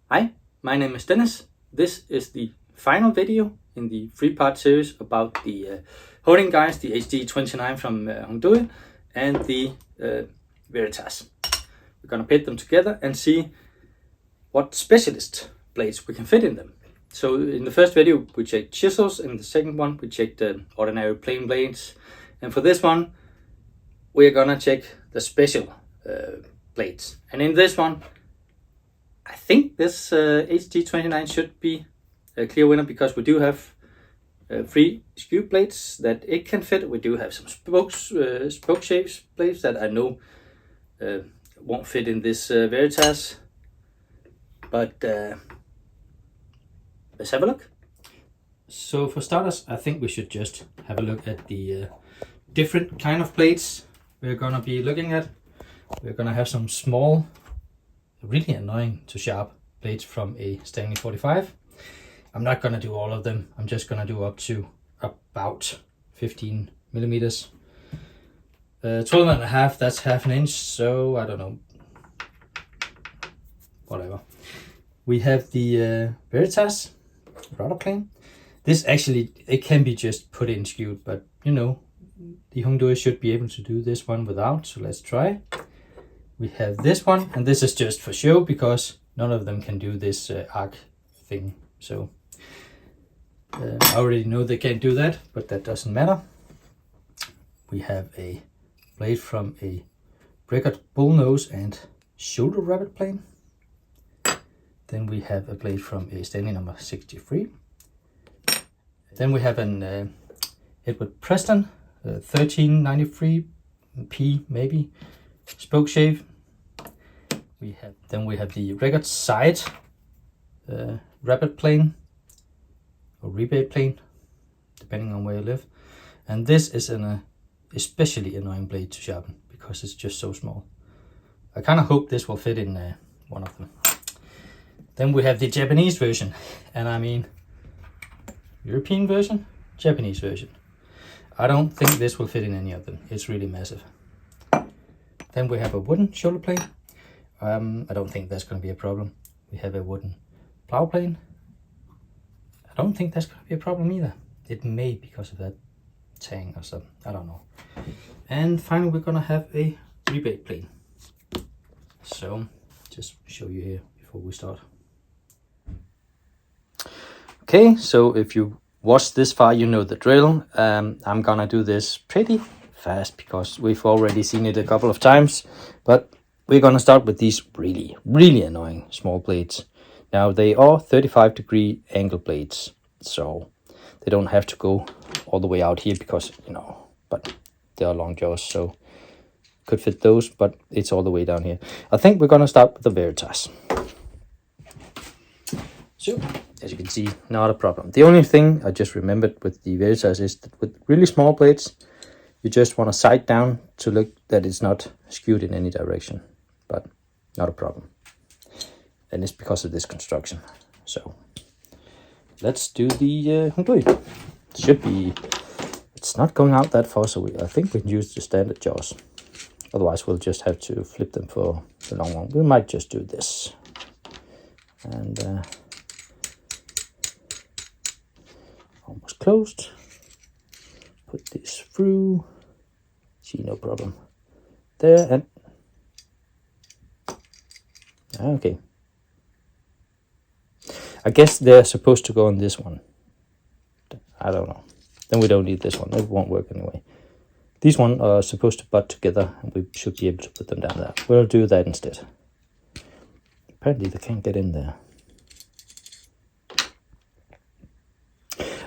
Hi, my name is Dennis. This is the final video in the 3-part series about the holding guides, the HD29 from Hongdui and the Veritas. We're going to pit them together and see what specialist blades we can fit in them. So in the first video we checked chisels, in the second one we checked ordinary plain blades, and for this one we're going to check the special blades. And in this one I think this HD29 should be a clear winner because we do have 3 skew blades that it can fit. We do have some spokeshaves blades that I know won't fit in this Veritas. But let's have a look. So for starters, I think we should just have a look at the different kind of blades we're gonna be looking at. We're gonna have some small, really annoying to sharp blades from a Stanley 45. I'm not gonna do all of them. I'm just gonna do up to about 15 millimeters. 12.5, that's half an inch, so I don't know. Whatever. We have the Veritas rudder plane. This actually, it can be just put in skewed, but you know, the Hongdui should be able to do this one without, so let's try. We have this one, and this is just for show because none of them can do this arc thing. So I already know they can't do that, but that doesn't matter. We have a blade from a Breguet Bullnose and shoulder rabbet plane. Then we have a blade from a Stanley number 63. Then we have an Edward Preston 1393P maybe spokeshave. We have the Breguet side rabbet plane or rebate plane, depending on where you live. And this is an especially annoying blade to sharpen because it's just so small. I kind of hope this will fit in one of them. Then we have the Japanese version, and I mean European version, Japanese version. I don't think this will fit in any of them. It's really massive. Then we have a wooden shoulder plane. I don't think that's going to be a problem. We have a wooden Plough plane. I don't think that's going to be a problem either. It may because of that tang or something. I don't know. And finally we're going to have a rebate plane. So just show you here before we start. Okay, so if you watched this far, you know the drill. I'm gonna do this pretty fast because we've already seen it a couple of times, but we're gonna start with these really annoying small blades. Now they are 35-degree angle blades, so they don't have to go all the way out here because, you know, but they are long jaws, so could fit those, but it's all the way down here. I think we're gonna start with the Veritas. So, as you can see, not a problem. The only thing I just remembered with the Veritas is that with really small blades, you just want to sight down to look that it's not skewed in any direction, but not a problem. And it's because of this construction. So, let's do the Hongdui. Should be, it's not going out that far, so I think we can use the standard jaws. Otherwise, we'll just have to flip them for the long one. We might just do this. And almost closed. Put this through. See, no problem. There and okay. I guess they're supposed to go on this one. I don't know. Then we don't need this one. It won't work anyway. These ones are supposed to butt together, and we should be able to put them down there. We'll do that instead. Apparently they can't get in there.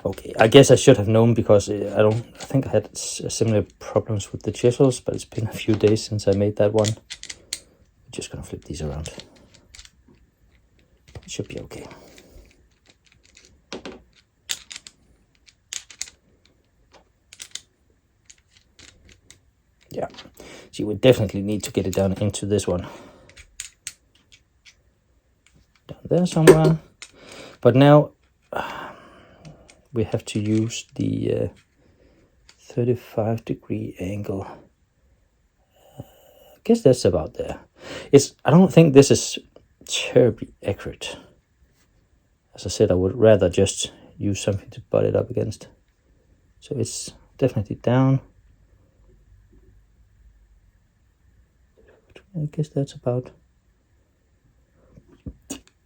Okay, I guess I should have known because I think I had similar problems with the chisels, but it's been a few days since I made that one. I'm just gonna flip these around. It should be okay. Yeah, so you would definitely need to get it down into this one. Down there somewhere. But now we have to use the 35-degree angle. I guess that's about there. I don't think this is terribly accurate. as I said, I would rather just use something to butt it up against. So it's definitely down. I guess that's about,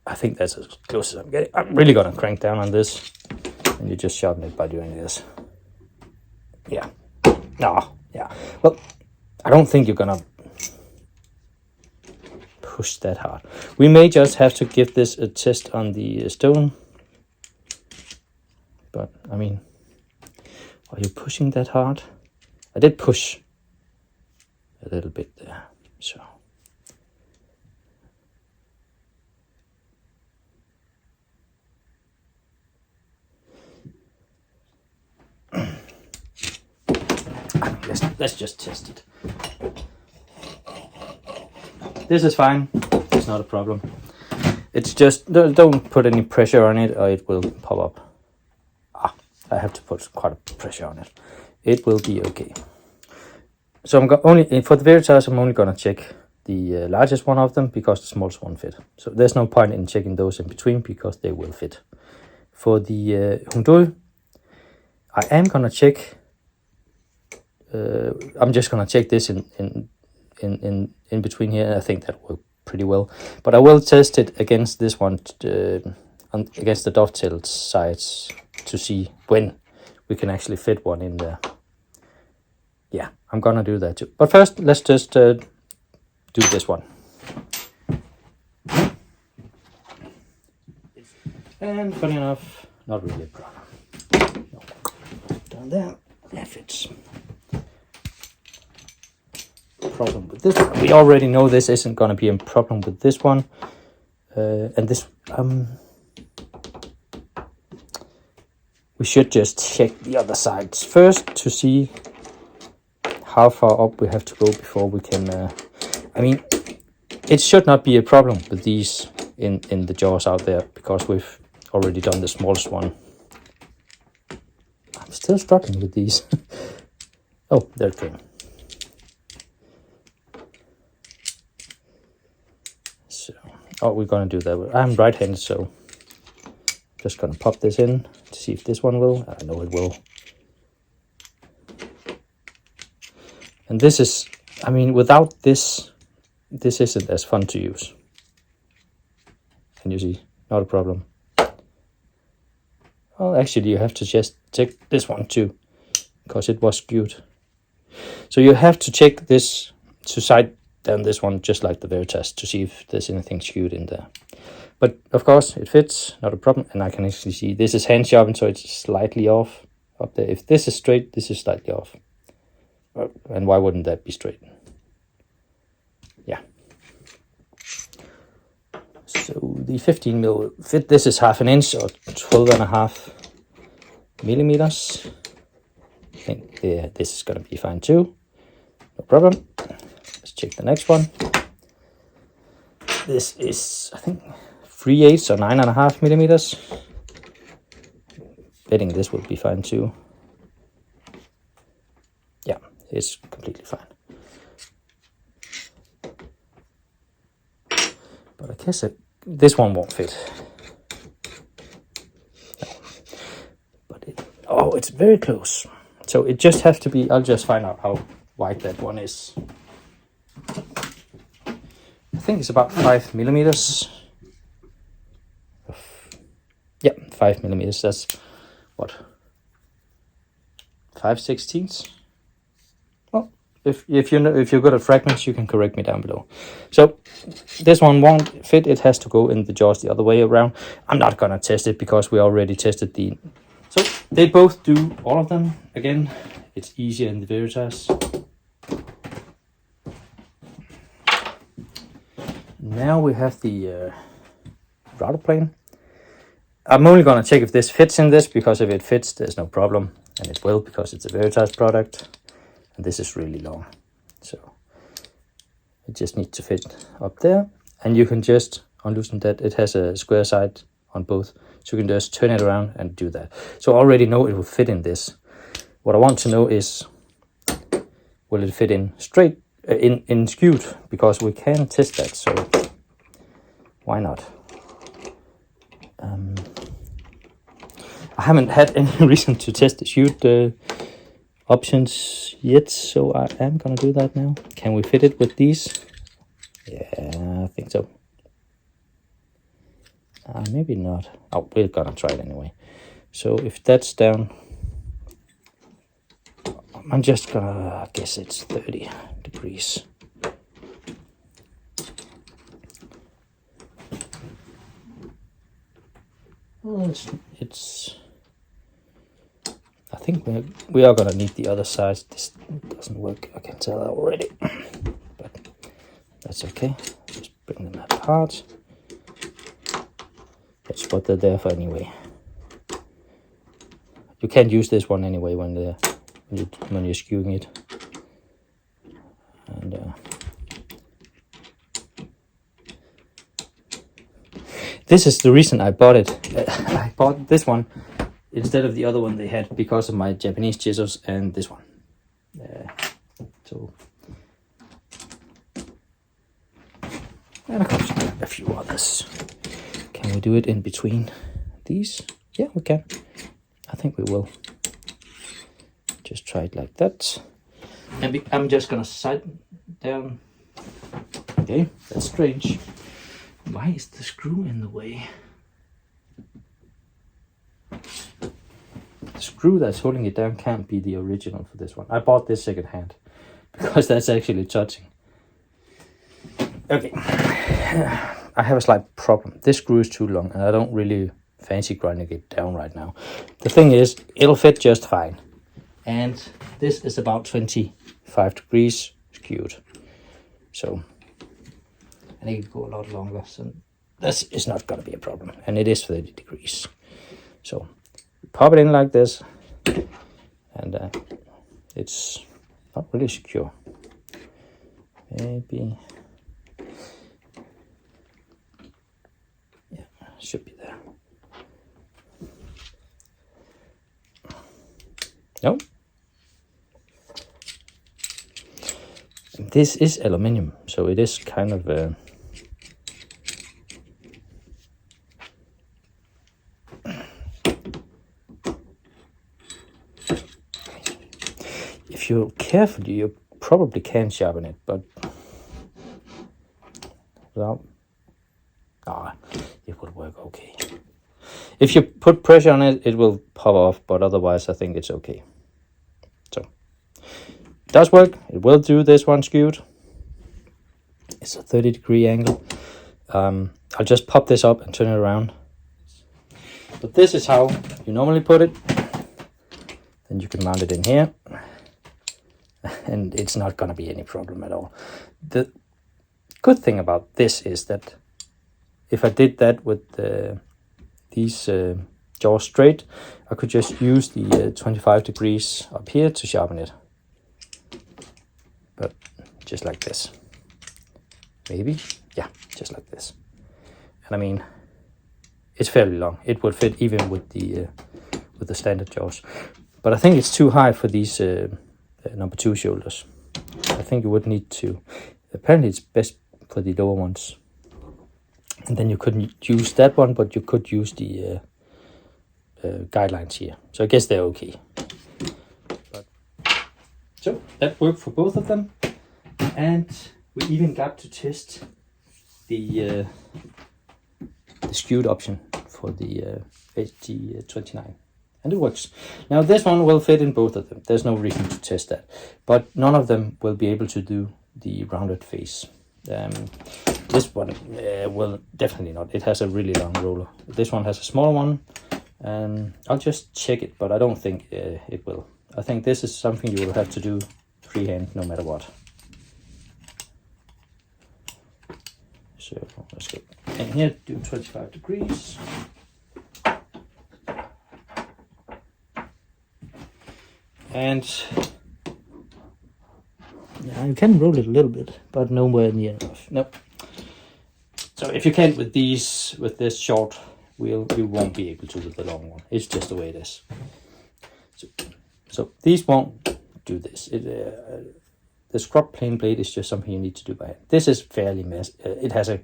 I think that's as close as I'm getting. I'm really gonna crank down on this, and you just sharpen it by doing this. Yeah. No, yeah. Well, I don't think you're gonna push that hard. We may just have to give this a test on the stone. But, I mean, are you pushing that hard? I did push a little bit there, so. Let's just test it. This is fine. It's not a problem. It's just, don't put any pressure on it or it will pop up. I have to put quite a pressure on it. It will be okay. So I'm only for the Veritas, I'm only gonna check the largest one of them because the smallest one fit. So there's no point in checking those in between because they will fit. For the Hongdui, I am gonna check. I'm just gonna check this in between here. I think that worked pretty well, but I will test it against this one, against the dovetailed sides, to see when we can actually fit one in there. Yeah, I'm gonna do that too. But first, let's just do this one. And funny enough, not really a problem. No. Down there, that fits. Problem with this one. We already know this isn't gonna be a problem with this one. And this, we should just check the other sides first to see how far up we have to go before we can, I mean, it should not be a problem with these in the jaws out there because we've already done the smallest one. I'm still struggling with these. Oh, there it came. So, oh, we're gonna do that. I'm right-handed, so just gonna pop this in to see if this one will. I know it will. And this is, I mean, without this, this isn't as fun to use. Can you see? Not a problem. Well, actually, you have to just check this one too, because it was skewed. So you have to check this to side down this one, just like the Veritas, to see if there's anything skewed in there. But of course, it fits, not a problem. And I can actually see this is hand sharpened, so it's slightly off up there. If this is straight, this is slightly off. And why wouldn't that be straight? Yeah. So the 15 mil fit, this is 1/2 inch or 12.5 millimeters. I think this is gonna be fine too. No problem. Let's check the next one. This is, I think, 3/8 or 9.5 millimeters. Betting this will be fine too. Yeah, it's completely fine. But I guess this one won't fit. No. But it's very close. So it just has to be, I'll just find out how wide that one is. I think it's about 5 millimeters. Yeah, 5 millimeters. That's what? 5/16. Well, if you're good at fragments, you can correct me down below. So this one won't fit. It has to go in the jaws the other way around. I'm not gonna test it because we already tested the. So they both do all of them. Again, it's easier in the Veritas. Now we have the router plane. I'm only going to check if this fits in this, because if it fits, there's no problem. And it will, because it's a Veritas product. And this is really long. So it just needs to fit up there. And you can just unloosen that. It has a square side on both. So you can just turn it around and do that. So I already know it will fit in this. What I want to know is, will it fit in straight, in skewed? Because we can test that, so why not? I haven't had any reason to test the shoot options yet, so I am gonna do that now. Can we fit it with these? Yeah, I think so. Maybe not. Oh, we're gonna try it anyway. So if that's down, I'm just gonna guess it's 30 degrees. Well, it's I think we are gonna need the other side. This doesn't work, I can tell already, but that's okay. Just bring them apart. That's what they're there for anyway. You can't use this one anyway when you're skewing it. And this is the reason I bought it. I bought this one instead of the other one they had because of my Japanese chisels and this one. And a few others. Can we do it in between these? Yeah, we can. I think we will. Just try it like that. And I'm just gonna side down. Okay, that's strange. Why is the screw in the way? The screw that's holding it down can't be the original for this one. I bought this second hand because that's actually touching. Okay, I have a slight problem. This screw is too long and I don't really fancy grinding it down right now. The thing is, it'll fit just fine. And this is about 25 degrees skewed. So, and it can go a lot longer. So this is not going to be a problem. And it is 30 degrees. So pop it in like this. And it's not really secure. Maybe. Yeah, should be there. No. This is aluminium, so it is kind of if you're careful, you probably can sharpen it, but well, it will work okay. If you put pressure on it, it will pop off, but otherwise I think it's okay. So, it does work. It will do this one skewed. It's a 30-degree angle. I'll just pop this up and turn it around. But this is how you normally put it. Then you can mount it in here. And it's not going to be any problem at all. The good thing about this is that if I did that with these jaws straight, I could just use the 25 degrees up here to sharpen it. But just like this. Maybe, yeah, just like this. And I mean, it's fairly long. It would fit even with the standard jaws. But I think it's too high for these number 2 shoulders. I think you would need to, apparently it's best for the lower ones. And then you couldn't use that one, but you could use the guidelines here. So I guess they're okay. So that worked for both of them. And we even got to test the skewed option for the HG29. And it works. Now this one will fit in both of them. There's no reason to test that. But none of them will be able to do the rounded face. This one will definitely not. It has a really long roller. This one has a small one. I'll just check it, but I don't think it will. I think this is something you will have to do freehand no matter what. So let's go in here, do 25 degrees. And yeah, you can roll it a little bit, but nowhere near enough. Nope. So if you can't with this short wheel, you won't be able to with the long one. It's just the way it is. So these won't do this. The scrub plane blade is just something you need to do by hand. This is fairly mess. It has a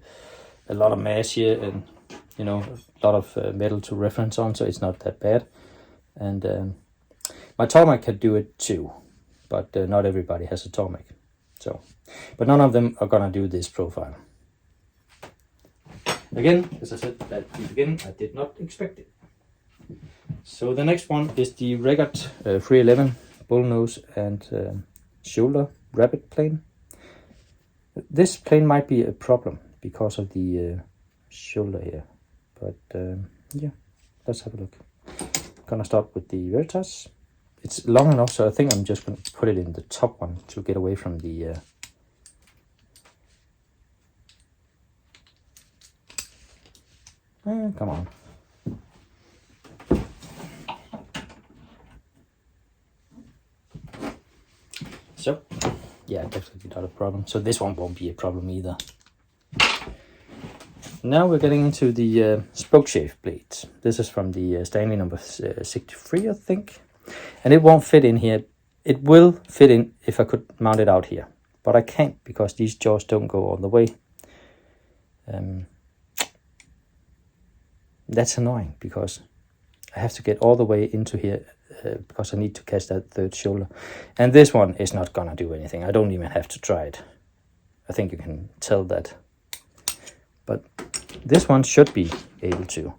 lot of mass here, and you know, a lot of metal to reference on, so it's not that bad. And my tarmac can do it too, but not everybody has a tarmac. So, but none of them are gonna do this profile. Again, as I said at the beginning, I did not expect it. So the next one is the Rebate 311 Bullnose and shoulder rabbet plane. This plane might be a problem because of the shoulder here, but yeah, let's have a look. Gonna start with the Veritas. It's long enough, so I think I'm just gonna put it in the top one to get away from the come on. So, yeah, definitely not a problem. So this one won't be a problem either. Now we're getting into the spokeshave blades. This is from the Stanley number 63, I think. And it won't fit in here. It will fit in if I could mount it out here. But I can't because these jaws don't go all the way. That's annoying because I have to get all the way into here because I need to catch that third shoulder. And this one is not gonna do anything. I don't even have to try it. I think you can tell that. But this one should be able to.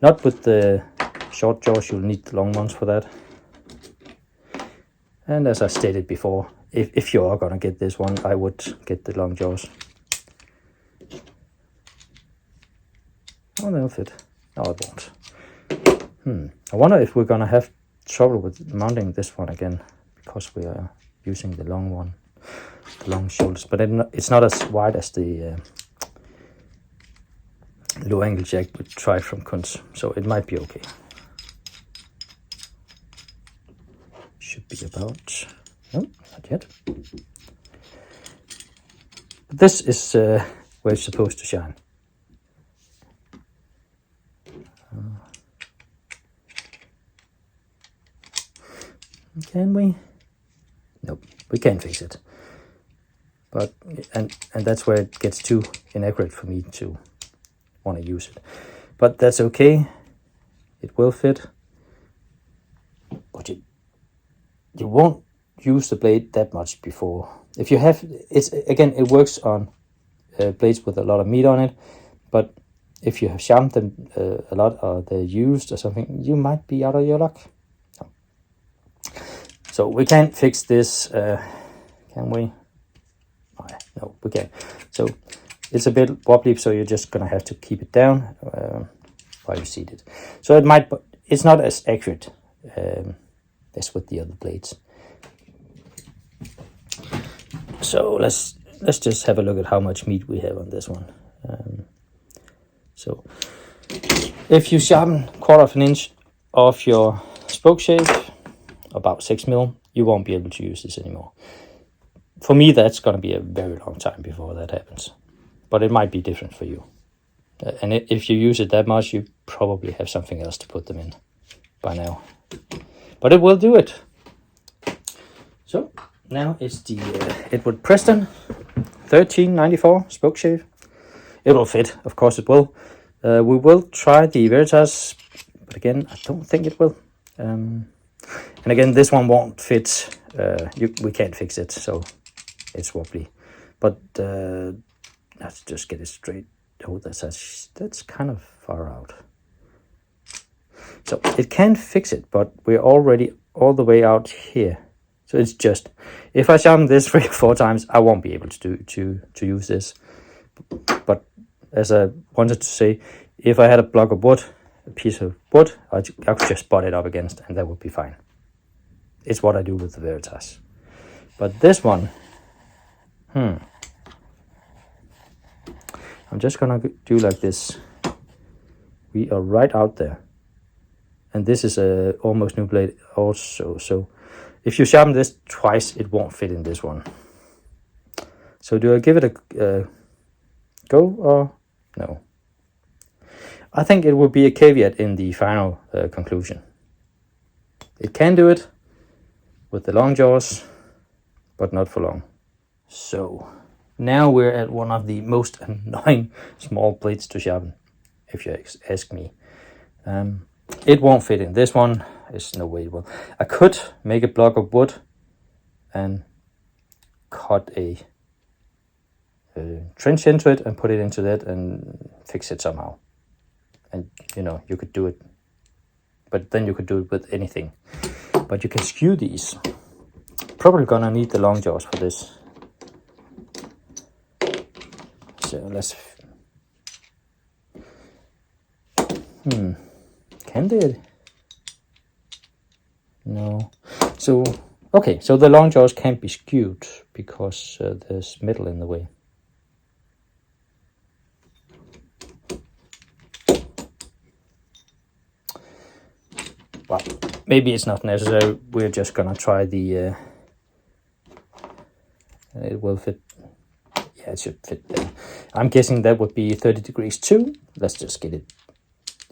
Not with the short jaws, you'll need the long ones for that. And as I stated before, if you are gonna get this one, I would get the long jaws. Oh, they'll fit. No, it won't. I wonder if we're gonna have trouble with mounting this one again because we are using the long one, the long shoulders. But it's not as wide as the low angle jack we tried from Kunz, so it might be okay. Should be about, no, not yet. But this is where it's supposed to shine. Can we? Nope, we can't fix it. But and that's where it gets too inaccurate for me to want to use it. But that's okay. It will fit. But you won't use the blade that much before. If you have, it works on blades with a lot of meat on it. But if you have sharpened them a lot or they're used or something, you might be out of your luck. So we can't fix this, can we? Oh, no, we can't. So it's a bit wobbly, so you're just gonna have to keep it down while you seat it. So it might, but it's not as accurate as with the other blades. So let's just have a look at how much meat we have on this one. So if you sharpen 1/4 inch of your spoke shave, about 6 mil, you won't be able to use this anymore. For me, that's going to be a very long time before that happens. But it might be different for you. And if you use it that much, you probably have something else to put them in by now. But it will do it. So now it's the Edward Preston 1394 spoke shave. It will fit, of course it will. We will try the Veritas, but again, I don't think it will. And again, this one won't fit. We can't fix it, so it's wobbly. But let's just get it straight. Oh, that's kind of far out. So it can fix it, but we're already all the way out here. So it's just, if I sharpen this 3 or 4 times, I won't be able to use this. But as I wanted to say, if I had a block of wood, a piece of wood, I could just butt it up against, and that would be fine. It's what I do with the Veritas. But this one, I'm just gonna do like this. We are right out there. And this is a almost new blade also. So if you sharpen this twice, it won't fit in this one. So do I give it a go or no? I think it will be a caveat in the final conclusion. It can do it with the long jaws, but not for long. So now we're at one of the most annoying small blades to sharpen. if you ask me. It won't fit in this one. There's no way it will. I could make a block of wood and cut a trench into it and put it into that and fix it somehow. And you know, you could do it, but then you could do it with anything. But you can skew these. Probably gonna need the long jaws for this. So let's. Can they? No. So okay. So the long jaws can't be skewed because there's metal in the way. Well, maybe it's not necessary. We're just gonna try the. It will fit. Yeah, it should fit there. I'm guessing that would be 30 degrees too. Let's just get it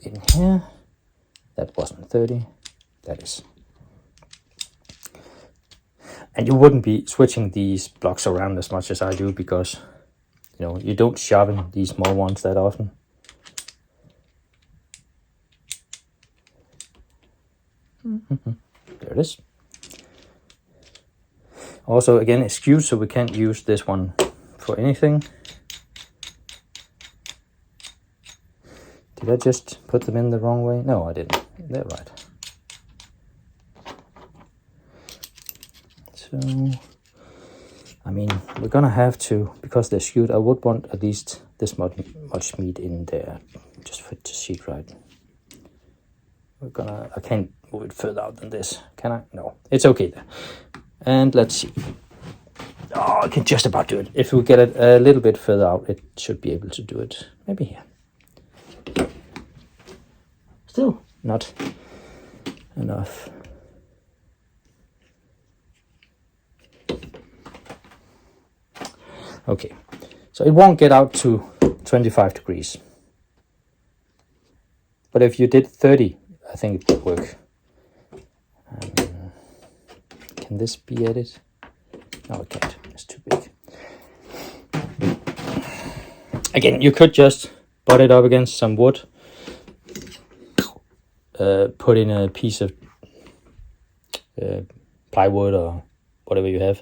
in here. That wasn't 30. That is. And you wouldn't be switching these blocks around as much as I do because, you know, you don't sharpen these small ones that often. There it is. Also, again, it's skewed, so we can't use this one for anything. Did I just put them in the wrong way? No, I didn't. They're right. So, I mean, we're gonna have to, because they're skewed, I would want at least this much meat in there, just for it to see it right. I can't move it further out than this, can I? No, it's okay there. And let's see. Oh, I can just about do it. If we get it a little bit further out, it should be able to do it. Maybe here. Still not enough. Okay, so it won't get out to 25 degrees. But if you did 30, I think it would work. Can this be edited? No, it can't. It's too big. Again, you could just butt it up against some wood. Put in a piece of plywood or whatever you have.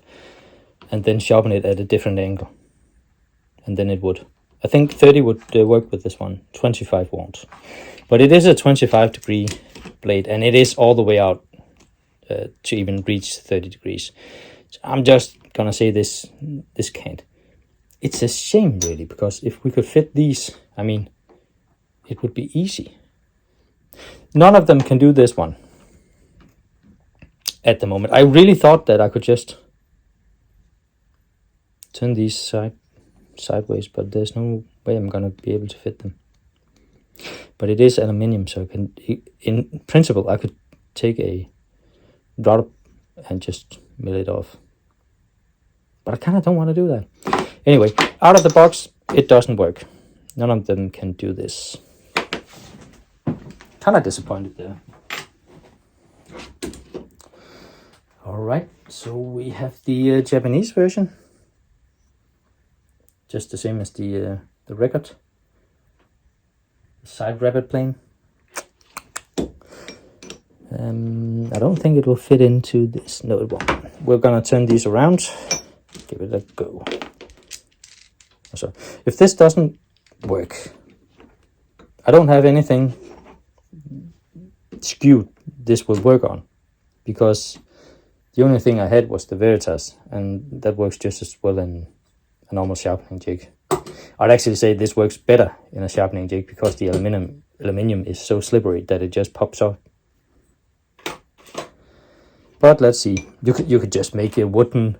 And then sharpen it at a different angle. And then it would. I think 30 would work with this one. 25 won't. But it is a 25 degree blade. And it is all the way out to even reach 30 degrees. So I'm just gonna say this can't. It's a shame really, because if we could fit these, I mean, it would be easy. None of them can do this one at the moment. I really thought that I could just turn these sideways, but there's no way I'm gonna be able to fit them. But it is aluminium, so I can, in principle, I could take a rod and just mill it off. But I kind of don't want to do that. Anyway, out of the box, it doesn't work. None of them can do this. Kind of disappointed there. All right, so we have the Japanese version. Just the same as the record. Side rabbet plane. I don't think it will fit into this. No, it won't. We're gonna turn these around. Give it a go. So, if this doesn't work, I don't have anything skewed this will work on, because the only thing I had was the Veritas, and that works just as well in a normal sharpening jig. I'd actually say this works better in a sharpening jig because the aluminium is so slippery that it just pops off. But let's see. You could just make a wooden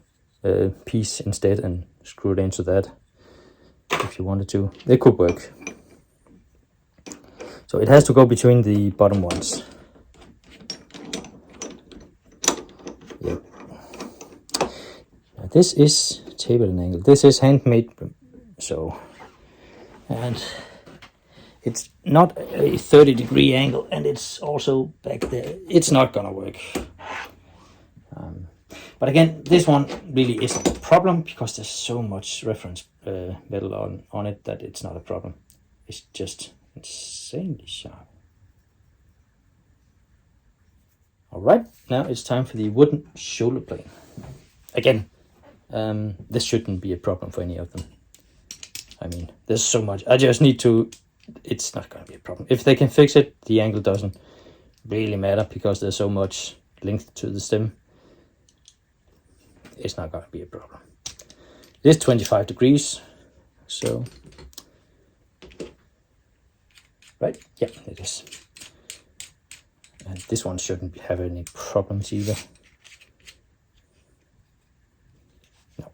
piece instead and screw it into that if you wanted to. It could work. So it has to go between the bottom ones. Yep. Now this is table and angle. This is handmade, so, and it's not a 30-degree angle, and it's also back there. It's not gonna work. But again, this one really isn't a problem because there's so much reference metal on it that it's not a problem. It's just Insanely sharp. Alright, now it's time for the wooden shoulder plane. Again, this shouldn't be a problem for any of them. I mean, there's so much. I just need to... It's not going to be a problem. If they can fix it, the angle doesn't really matter because there's so much length to the stem. It's not going to be a problem. It is 25 degrees, so... Right, yeah, it is. And this one shouldn't have any problems either. No,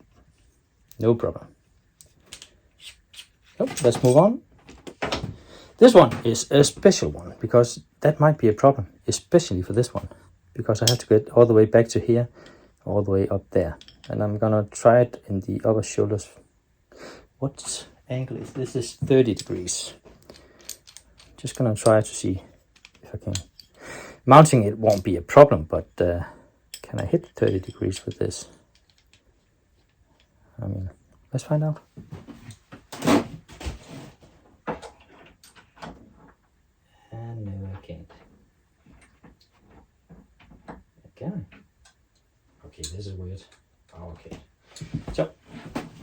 no problem. So let's move on. This one is a special one because that might be a problem, especially for this one, because I have to get all the way back to here, all the way up there. And I'm gonna try it in the upper shoulders. What angle is this? This is 30 degrees. Just gonna try to see if I can. Mounting it won't be a problem, but can I hit 30 degrees with this? I mean, let's find out. And no, I can't. Can I? Okay, this is weird. Oh, okay. So,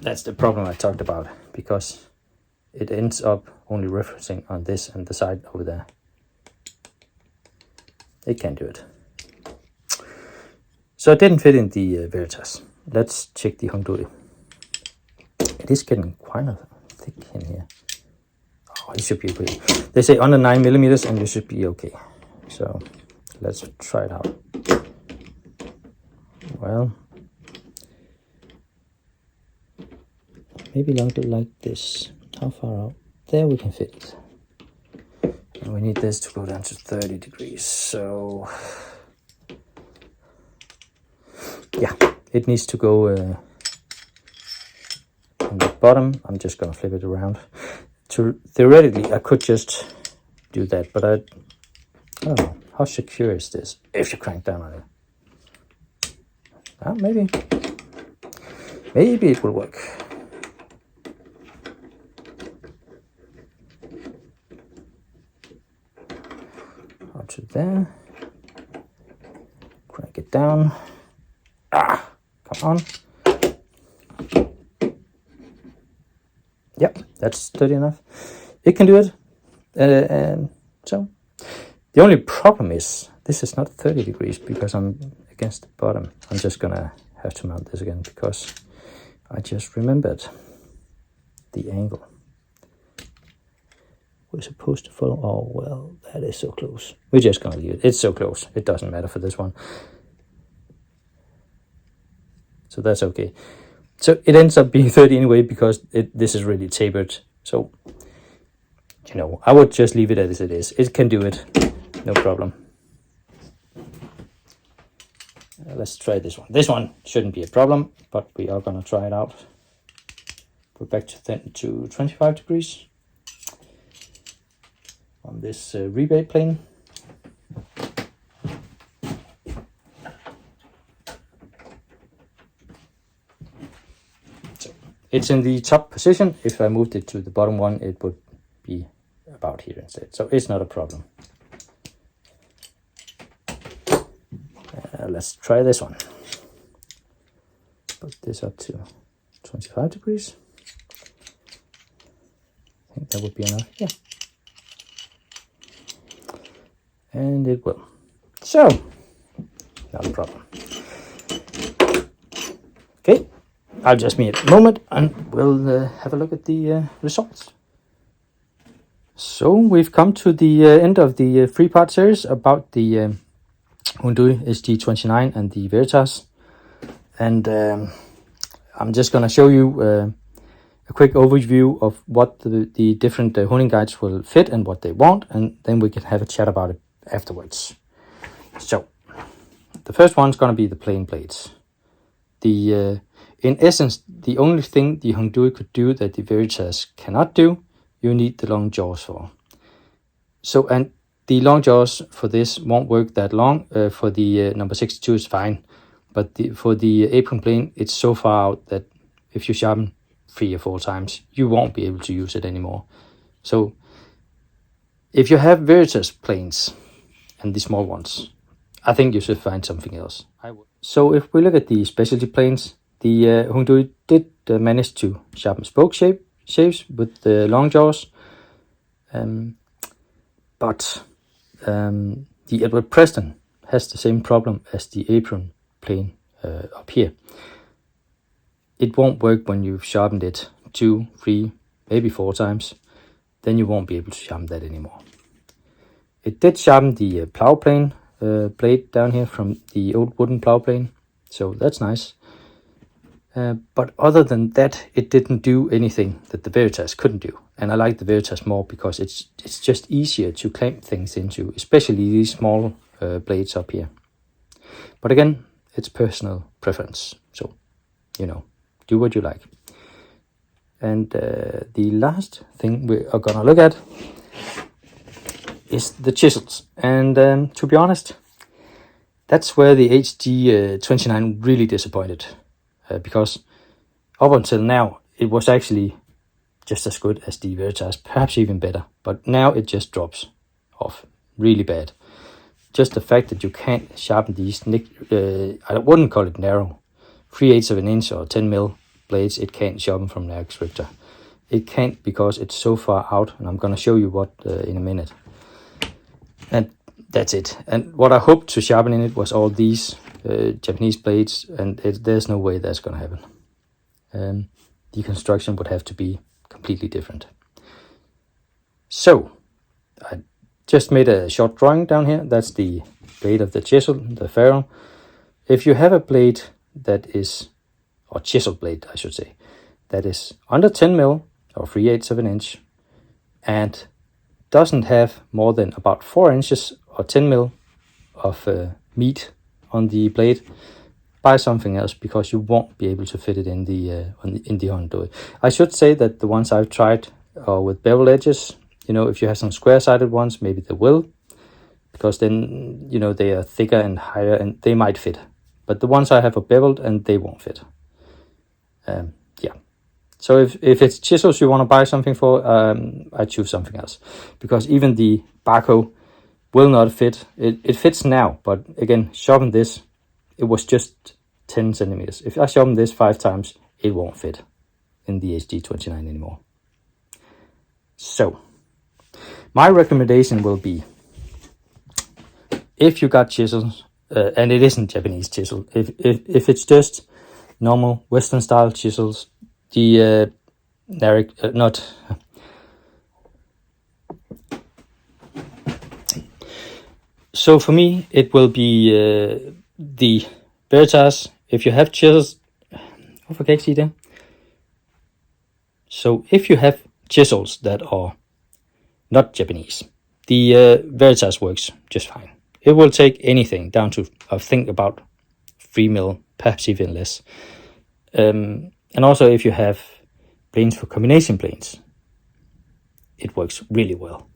that's the problem I talked about, because it ends up only referencing on this and the side over there. It can do it. So it didn't fit in the Veritas. Let's check the Hongdui. It is getting quite thick in here. Oh, it should be okay. They say under 9 millimeters and you should be okay. So let's try it out. Well, maybe longer like this. How far out? There we can fit it. And we need this to go down to 30 degrees. So yeah, it needs to go on the bottom. I'm just gonna flip it around. Theoretically, I could just do that, but I don't know. How secure is this if you crank down on it? Maybe it will work. Out to there. Crank it down. Come on. Yep, that's sturdy enough. It can do it. And so the only problem is this is not 30 degrees because I'm against the bottom. I'm just gonna have to mount this again because I just remembered the angle. We're supposed to follow. Oh, well, that is so close. We're just gonna leave it. It's so close. It doesn't matter for this one. So that's okay. So it ends up being 30 anyway because this is really tapered. So, you know, I would just leave it as it is. It can do it. No problem. Let's try this one. This one shouldn't be a problem, but we are going to try it out. Go back to 25 degrees on this rebate plane. So it's in the top position. If I moved it to the bottom one, it would be about here instead. So it's not a problem. Let's try this one. Put this up to 25 degrees. I think that would be enough. Yeah. And it will. So, not a problem. Okay, I'll just meet a moment and we'll have a look at the results. So we've come to the end of the 3-part series about the Hongdui SG29 and the Veritas, and I'm just going to show you a quick overview of what the different honing guides will fit and what they won't, and then we can have a chat about it afterwards. So the first one's going to be the plain blades. In essence, the only thing the Hongdui could do that the Veritas cannot do, you need the long jaws for. So, and the long jaws for this won't work that long. For the number 62 is fine, but for the apron plane, it's so far out that if you sharpen 3 or 4 times, you won't be able to use it anymore. So If you have Veritas planes and the small ones, I think you should find something else. So if we look at the specialty planes, the Hongdui did manage to sharpen spokeshaves with the long jaws, but the Edward Preston has the same problem as the apron plane up here. It won't work when you've sharpened it 2, 3, maybe 4 times. Then you won't be able to sharpen that anymore. It did sharpen the plough plane blade down here from the old wooden plough plane, so that's nice. But other than that, it didn't do anything that the Veritas couldn't do. And I like the Veritas more because it's just easier to clamp things into, especially these small blades up here. But again, it's personal preference, so do what you like. And the last thing we are gonna look at is the chisels. And to be honest, that's where the HD29 really disappointed, because up until now it was actually just as good as the Veritas, perhaps even better, but now it just drops off really bad. Just the fact that you can't sharpen these, I wouldn't call it narrow, 3/8 of an inch or 10 mil blades, it can't sharpen from the scriptor. It can't because it's so far out, and I'm going to show you what in a minute. And that's it. And what I hoped to sharpen in it was all these Japanese blades, and there's no way that's going to happen. The construction would have to be completely different. So I just made a short drawing down here. That's the blade of the chisel, the ferrule. If you have a blade that is, or chisel blade I should say, that is under 10 mil or 3/8 of an inch and doesn't have more than about 4 inches or 10 mil of meat on the blade, buy something else because you won't be able to fit it in the Hongdui. I should say that the ones I've tried are with bevel edges. If you have some square-sided ones, maybe they will, because then they are thicker and higher and they might fit. But the ones I have are beveled and they won't fit. Yeah. So if it's chisels you want to buy something for, I choose something else, because even the Barco will not fit. It fits now, but again, sharpen this, it was just 10 centimeters. If I sharpen this 5 times, it won't fit in the HD29 anymore. So my recommendation will be, if you got chisels, and it isn't Japanese chisel, if it's just normal Western style chisels, the so for me it will be the Veritas. If you have chisels, so if you have chisels that are not Japanese, the Veritas works just fine. It will take anything down to, I think, about 3 mil, perhaps even less. And also if you have planes for combination planes, it works really well.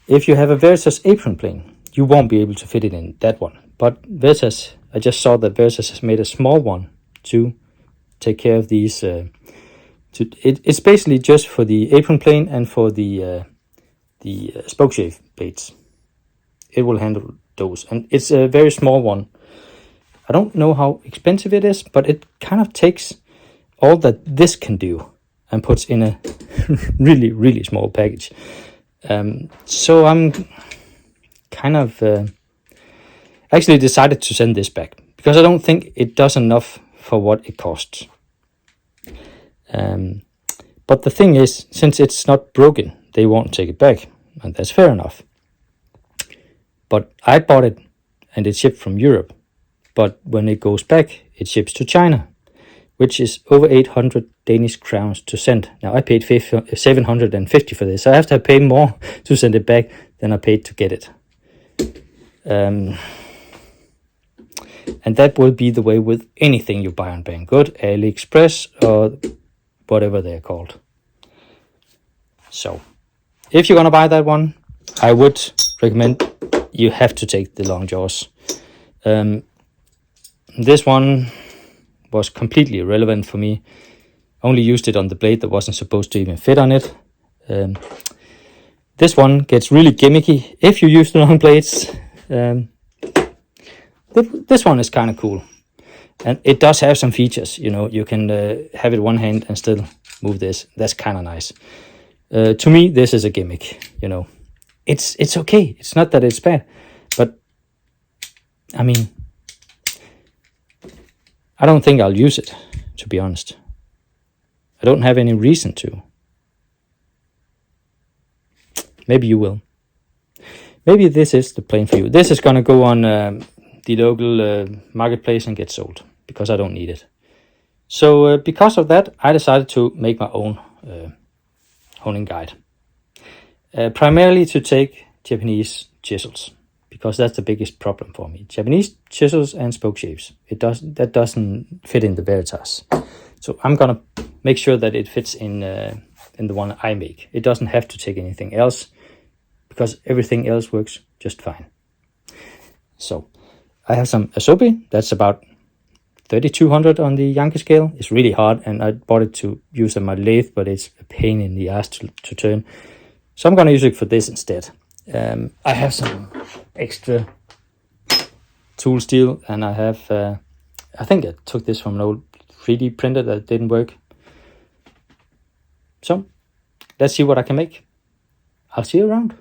If you have a Veritas apron plane, you won't be able to fit it in that one. But Veritas, I just saw that Veritas has made a small one to take care of these. It's basically just for the apron plane and for the spokeshave blades. It will handle those, and it's a very small one. I don't know how expensive it is, but it kind of takes all that this can do and puts in a really, really small package. So I'm kind of actually decided to send this back because I don't think it does enough for what it costs. But the thing is, since it's not broken, they won't take it back, and that's fair enough. But I bought it and it shipped from Europe. But when it goes back, it ships to China, which is over 800 Danish crowns to send. Now I paid 750 for this. I have to pay more to send it back than I paid to get it. And that will be the way with anything you buy on Banggood, AliExpress, or whatever they're called. So if you're going to buy that one, I would recommend you have to take the long jaws. This one was completely irrelevant for me. Only used it on the blade that wasn't supposed to even fit on it. This one gets really gimmicky if you use the long blades. This one is kind of cool. And it does have some features, you know, you can have it one hand and still move this. That's kind of nice. To me, this is a gimmick, you know. It's okay. It's not that it's bad, but I mean, I don't think I'll use it, to be honest. I don't have any reason to. Maybe you will. Maybe this is the plane for you. This is going to go on the local marketplace and get sold, because I don't need it. So because of that, I decided to make my own honing guide. Primarily to take Japanese chisels, because that's the biggest problem for me. Japanese chisels and spokeshaves. That doesn't fit in the Veritas. So I'm gonna make sure that it fits in the one I make. It doesn't have to take anything else, because everything else works just fine. So I have some asobi. That's about 3200 on the Yankee scale. It's really hard, and I bought it to use on my lathe, but it's a pain in the ass to turn. So I'm going to use it for this instead. I have some extra tool steel, and I have, I think I took this from an old 3D printer that didn't work. So let's see what I can make. I'll see you around.